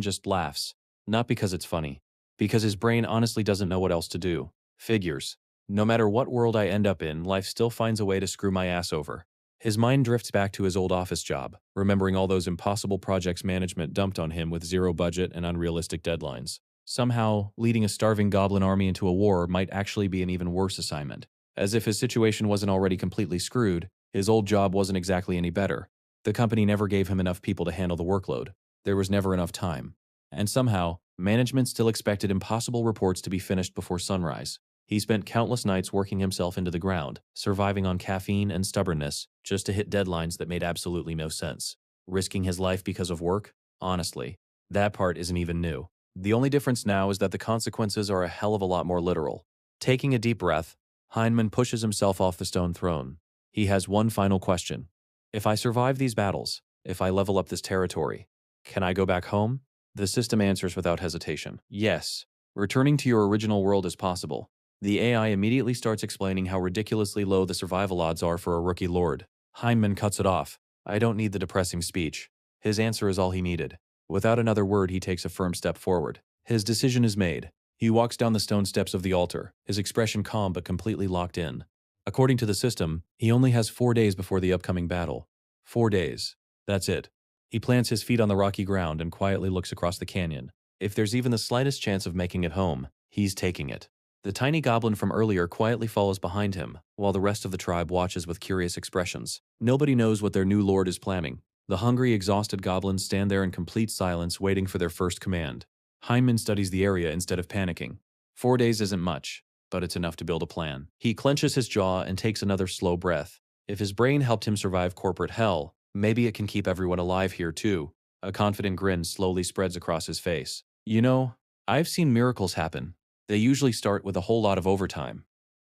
just laughs. Not because it's funny. Because his brain honestly doesn't know what else to do. Figures. No matter what world I end up in, life still finds a way to screw my ass over. His mind drifts back to his old office job, remembering all those impossible projects management dumped on him with zero budget and unrealistic deadlines. Somehow, leading a starving goblin army into a war might actually be an even worse assignment. As if his situation wasn't already completely screwed, his old job wasn't exactly any better. The company never gave him enough people to handle the workload. There was never enough time. And somehow, management still expected impossible reports to be finished before sunrise. He spent countless nights working himself into the ground, surviving on caffeine and stubbornness, just to hit deadlines that made absolutely no sense. Risking his life because of work? Honestly, that part isn't even new. The only difference now is that the consequences are a hell of a lot more literal. Taking a deep breath, Heinemann pushes himself off the stone throne. He has one final question. If I survive these battles, if I level up this territory, can I go back home? The system answers without hesitation. Yes. Returning to your original world is possible. The AI immediately starts explaining how ridiculously low the survival odds are for a rookie lord. Heinemann cuts it off. I don't need the depressing speech. His answer is all he needed. Without another word, he takes a firm step forward. His decision is made. He walks down the stone steps of the altar, his expression calm but completely locked in. According to the system, he only has 4 days before the upcoming battle. 4 days. That's it. He plants his feet on the rocky ground and quietly looks across the canyon. If there's even the slightest chance of making it home, he's taking it. The tiny goblin from earlier quietly follows behind him, while the rest of the tribe watches with curious expressions. Nobody knows what their new lord is planning. The hungry, exhausted goblins stand there in complete silence, waiting for their first command. Heinemann studies the area instead of panicking. 4 days isn't much, but it's enough to build a plan. He clenches his jaw and takes another slow breath. If his brain helped him survive corporate hell, maybe it can keep everyone alive here too. A confident grin slowly spreads across his face. You know, I've seen miracles happen. They usually start with a whole lot of overtime.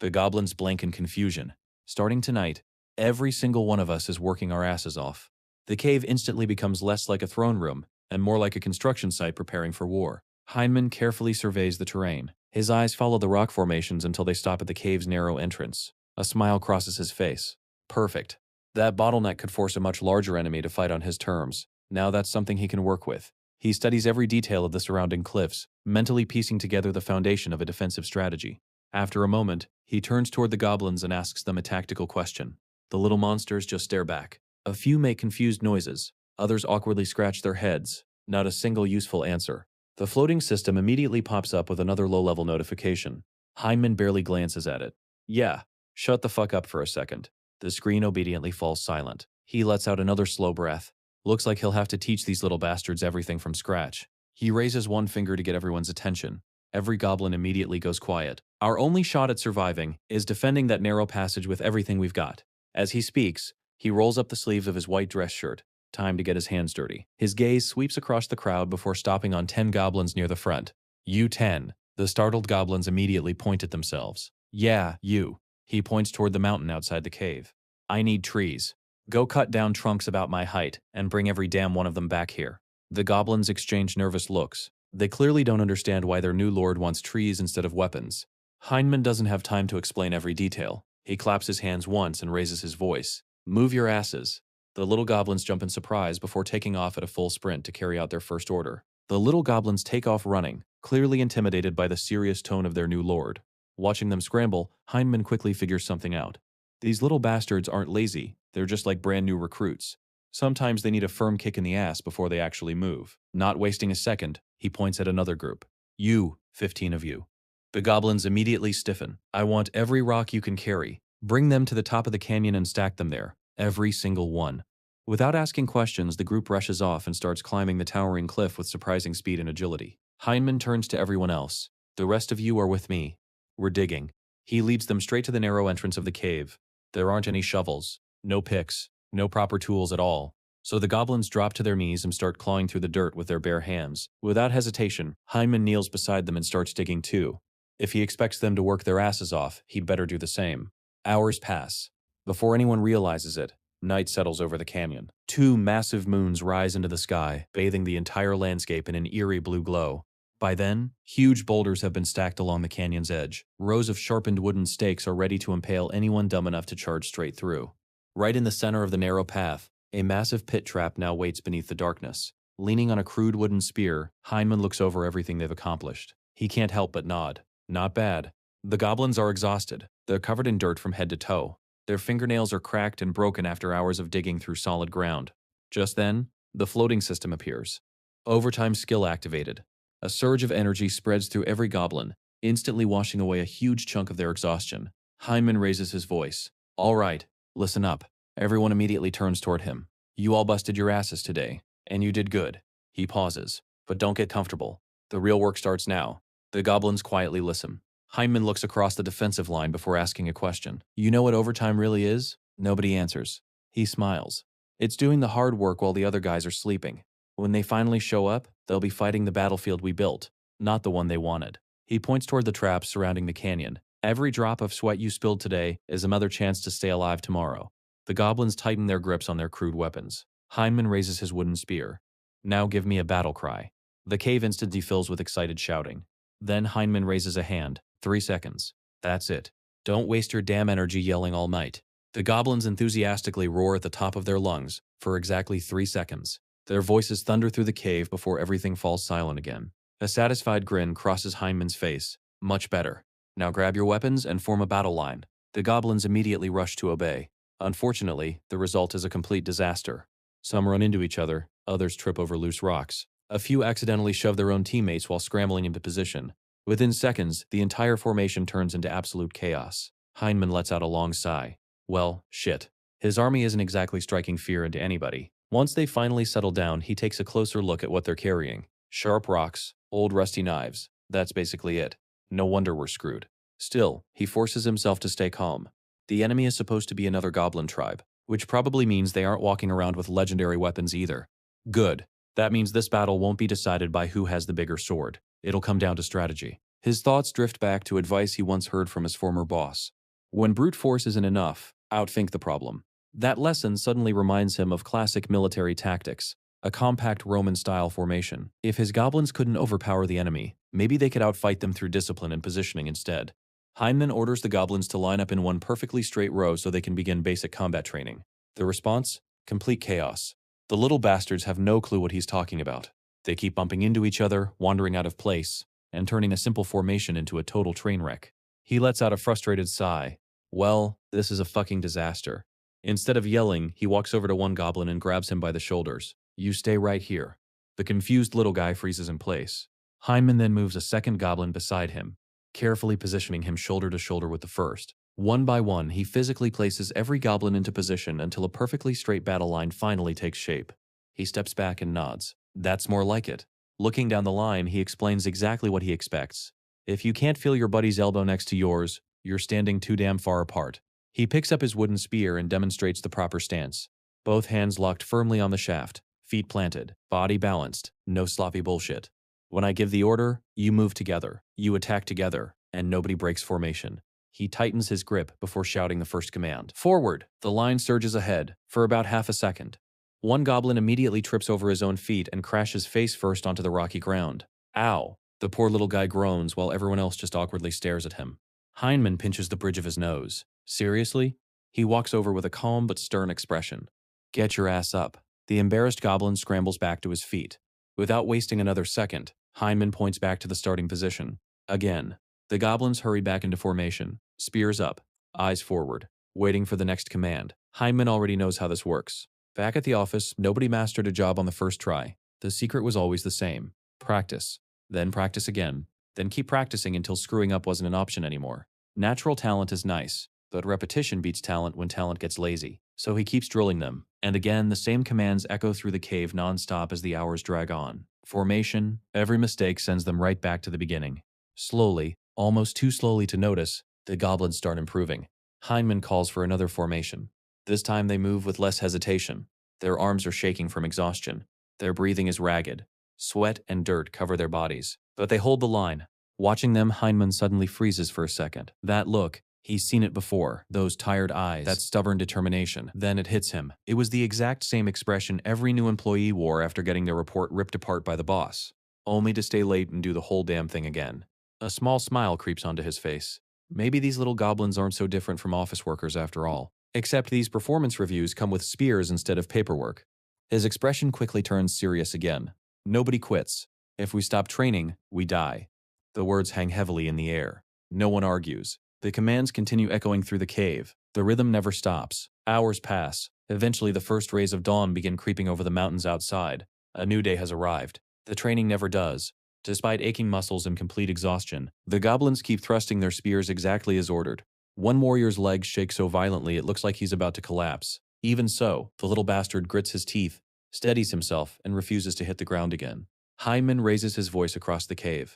The goblins blink in confusion. Starting tonight, every single one of us is working our asses off. The cave instantly becomes less like a throne room and more like a construction site preparing for war. Heinemann carefully surveys the terrain. His eyes follow the rock formations until they stop at the cave's narrow entrance. A smile crosses his face. Perfect. That bottleneck could force a much larger enemy to fight on his terms. Now that's something he can work with. He studies every detail of the surrounding cliffs, mentally piecing together the foundation of a defensive strategy. After a moment, he turns toward the goblins and asks them a tactical question. The little monsters just stare back. A few make confused noises. Others awkwardly scratch their heads. Not a single useful answer. The floating system immediately pops up with another low-level notification. Heinemann barely glances at it. Yeah, shut the fuck up for a second. The screen obediently falls silent. He lets out another slow breath. Looks like he'll have to teach these little bastards everything from scratch. He raises one finger to get everyone's attention. Every goblin immediately goes quiet. Our only shot at surviving is defending that narrow passage with everything we've got. As he speaks, he rolls up the sleeves of his white dress shirt. Time to get his hands dirty. His gaze sweeps across the crowd before stopping on 10 goblins near the front. You 10. The startled goblins immediately point at themselves. Yeah, you. He points toward the mountain outside the cave. I need trees. Go cut down trunks about my height and bring every damn one of them back here. The goblins exchange nervous looks. They clearly don't understand why their new lord wants trees instead of weapons. Heinemann doesn't have time to explain every detail. He claps his hands once and raises his voice. Move your asses. The little goblins jump in surprise before taking off at a full sprint to carry out their first order. The little goblins take off running, clearly intimidated by the serious tone of their new lord. Watching them scramble, Heinemann quickly figures something out. These little bastards aren't lazy, they're just like brand new recruits. Sometimes they need a firm kick in the ass before they actually move. Not wasting a second, he points at another group. You, 15 of you. The goblins immediately stiffen. I want every rock you can carry. Bring them to the top of the canyon and stack them there. Every single one. Without asking questions, the group rushes off and starts climbing the towering cliff with surprising speed and agility. Heinemann turns to everyone else. The rest of you are with me. We're digging. He leads them straight to the narrow entrance of the cave. There aren't any shovels, no picks, no proper tools at all. So the goblins drop to their knees and start clawing through the dirt with their bare hands. Without hesitation, Heinemann kneels beside them and starts digging too. If he expects them to work their asses off, he'd better do the same. Hours pass. Before anyone realizes it, night settles over the canyon. 2 massive moons rise into the sky, bathing the entire landscape in an eerie blue glow. By then, huge boulders have been stacked along the canyon's edge. Rows of sharpened wooden stakes are ready to impale anyone dumb enough to charge straight through. Right in the center of the narrow path, a massive pit trap now waits beneath the darkness. Leaning on a crude wooden spear, Heinemann looks over everything they've accomplished. He can't help but nod. Not bad. The goblins are exhausted. They're covered in dirt from head to toe. Their fingernails are cracked and broken after hours of digging through solid ground. Just then, the floating system appears. Overtime skill activated. A surge of energy spreads through every goblin, instantly washing away a huge chunk of their exhaustion. Heinemann raises his voice. All right, listen up. Everyone immediately turns toward him. You all busted your asses today, and you did good. He pauses. But don't get comfortable. The real work starts now. The goblins quietly listen. Heinemann looks across the defensive line before asking a question. You know what overtime really is? Nobody answers. He smiles. It's doing the hard work while the other guys are sleeping. When they finally show up, they'll be fighting the battlefield we built, not the one they wanted. He points toward the traps surrounding the canyon. Every drop of sweat you spilled today is another chance to stay alive tomorrow. The goblins tighten their grips on their crude weapons. Heinemann raises his wooden spear. Now give me a battle cry. The cave instantly fills with excited shouting. Then Heinemann raises a hand. 3 seconds. That's it. Don't waste your damn energy yelling all night. The goblins enthusiastically roar at the top of their lungs for exactly 3 seconds. Their voices thunder through the cave before everything falls silent again. A satisfied grin crosses Heinemann's face. Much better. Now grab your weapons and form a battle line. The goblins immediately rush to obey. Unfortunately, the result is a complete disaster. Some run into each other, others trip over loose rocks. A few accidentally shove their own teammates while scrambling into position. Within seconds, the entire formation turns into absolute chaos. Heinemann lets out a long sigh. Well, shit. His army isn't exactly striking fear into anybody. Once they finally settle down, he takes a closer look at what they're carrying. Sharp rocks, old rusty knives. That's basically it. No wonder we're screwed. Still, he forces himself to stay calm. The enemy is supposed to be another goblin tribe, which probably means they aren't walking around with legendary weapons either. Good. That means this battle won't be decided by who has the bigger sword. It'll come down to strategy. His thoughts drift back to advice he once heard from his former boss. When brute force isn't enough, outthink the problem. That lesson suddenly reminds him of classic military tactics, a compact Roman-style formation. If his goblins couldn't overpower the enemy, maybe they could outfight them through discipline and positioning instead. Heinemann orders the goblins to line up in one perfectly straight row so they can begin basic combat training. The response? Complete chaos. The little bastards have no clue what he's talking about. They keep bumping into each other, wandering out of place, and turning a simple formation into a total train wreck. He lets out a frustrated sigh. Well, this is a fucking disaster. Instead of yelling, he walks over to one goblin and grabs him by the shoulders. You stay right here. The confused little guy freezes in place. Heinemann then moves a second goblin beside him, carefully positioning him shoulder to shoulder with the first. One by one, he physically places every goblin into position until a perfectly straight battle line finally takes shape. He steps back and nods. That's more like it. Looking down the line, he explains exactly what he expects. If you can't feel your buddy's elbow next to yours, you're standing too damn far apart. He picks up his wooden spear and demonstrates the proper stance. Both hands locked firmly on the shaft, feet planted, body balanced, no sloppy bullshit. When I give the order, you move together, you attack together, and nobody breaks formation. He tightens his grip before shouting the first command. Forward! The line surges ahead, for about half a second. One goblin immediately trips over his own feet and crashes face first onto the rocky ground. Ow! The poor little guy groans while everyone else just awkwardly stares at him. Heinemann pinches the bridge of his nose. Seriously? He walks over with a calm but stern expression. Get your ass up. The embarrassed goblin scrambles back to his feet. Without wasting another second, Heinemann points back to the starting position. Again. The goblins hurry back into formation, spears up, eyes forward, waiting for the next command. Heinemann already knows how this works. Back at the office, nobody mastered a job on the first try. The secret was always the same. Practice. Then practice again. Then keep practicing until screwing up wasn't an option anymore. Natural talent is nice, but repetition beats talent when talent gets lazy. So he keeps drilling them. And again, the same commands echo through the cave non-stop as the hours drag on. Formation, every mistake sends them right back to the beginning. Slowly, almost too slowly to notice, the goblins start improving. Heinemann calls for another formation. This time they move with less hesitation. Their arms are shaking from exhaustion. Their breathing is ragged. Sweat and dirt cover their bodies. But they hold the line. Watching them, Heinemann suddenly freezes for a second. That look, he's seen it before. Those tired eyes, that stubborn determination. Then it hits him. It was the exact same expression every new employee wore after getting their report ripped apart by the boss. Only to stay late and do the whole damn thing again. A small smile creeps onto his face. Maybe these little goblins aren't so different from office workers after all. Except these performance reviews come with spears instead of paperwork. His expression quickly turns serious again. Nobody quits. If we stop training, we die. The words hang heavily in the air. No one argues. The commands continue echoing through the cave. The rhythm never stops. Hours pass. Eventually, the first rays of dawn begin creeping over the mountains outside. A new day has arrived. The training never does. Despite aching muscles and complete exhaustion, the goblins keep thrusting their spears exactly as ordered. One warrior's legs shake so violently it looks like he's about to collapse. Even so, the little bastard grits his teeth, steadies himself, and refuses to hit the ground again. Hyman raises his voice across the cave.